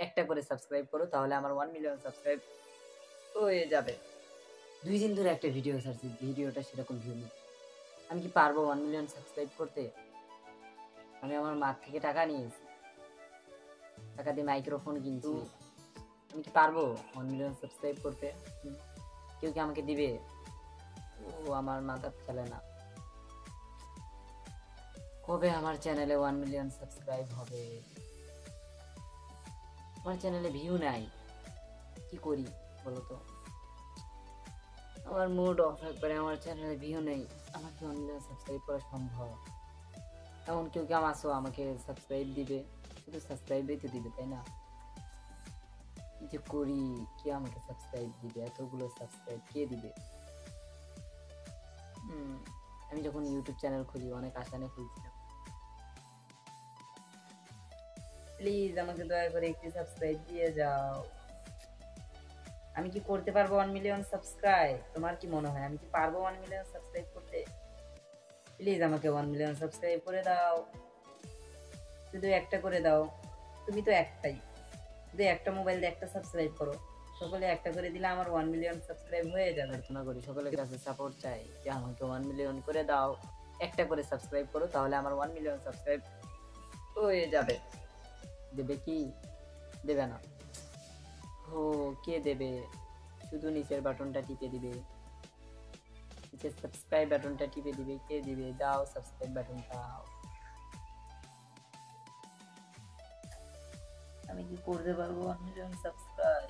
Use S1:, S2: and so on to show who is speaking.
S1: একটা করে সাবস্ক্রাইব করো, তাহলে আমার 1 মিলিয়ন সাবস্ক্রাইব হয়ে যাবে। 2 দিন ধরে একটা ভিডিও ছাড়ছি, ভিডিওটা সেরকম ভিউ নেই। আমি কি পারবো 1 মিলিয়ন সাবস্ক্রাইব করতে? আমি আমার মা থেকে টাকা নিয়েছি, টাকা দিয়ে মাইক্রোফোন কিনছি। আমি কি পারবো 1 মিলিয়ন সাবস্ক্রাইব করতে? কেউ কি আমাকে দিবে? ও আমার মাথা চলে না। কবে আমার চ্যানেলে 1 মিলিয়ন সাবস্ক্রাইব হবে? আমার চ্যানেলে ভিউ নাই, কি করি বলো তো? আমার মুড অফ একবারে, আমার চ্যানেলে ভিউ নেই। আমার কি 1 মিলিয়ন সাবস্ক্রাইব করা সম্ভব? এমন কেউ কেমন আসো আমাকে সাবস্ক্রাইব দিবে? শুধু সাবস্ক্রাইবই তো দিবে, তাই না? কি যে করি, কে আমাকে সাবস্ক্রাইব দিবে? এতগুলো সাবস্ক্রাইব কে দিবে? আমি যখন ইউটিউব চ্যানেল খুলি অনেক আশা নিয়ে খুলছিলাম। প্লিজ আমাকে দয়া করে একটি সাবস্ক্রাইব দিয়ে যাও। আমি কি করতে পারবো 1 মিলিয়ন সাবস্ক্রাইব? তোমার কি মনে হয় আমি কি পারবো 1 মিলিয়ন সাবস্ক্রাইব করতে? প্লিজ আমাকে 1 মিলিয়ন সাবস্ক্রাইব করে দাও, শুধু একটা করে দাও। তুমি তো একটাই, শুধু একটা মোবাইল দিয়ে একটা সাবস্ক্রাইব করো। সকলে একটা করে দিলে আমার 1 মিলিয়ন সাবস্ক্রাইব হয়ে যাবে। প্রার্থনা করি, সকলের কাছে সাপোর্ট চাই যে আমাকে 1 মিলিয়ন করে দাও। একটা করে সাবস্ক্রাইব করো, তাহলে আমার 1 মিলিয়ন সাবস্ক্রাইব হয়ে যাবে। দেবে কি? দেবে না? ও, কে দেবে? শুধু নিচের বাটনটা টিপে দিবে, নিচের সাবস্ক্রাইব বাটনটা টিপে দিবে। কে দিবে? দাও সাবস্ক্রাইব বাটনটা। আমি কি করতে পারবো 1 মিলিয়ন সাবস্ক্রাইব?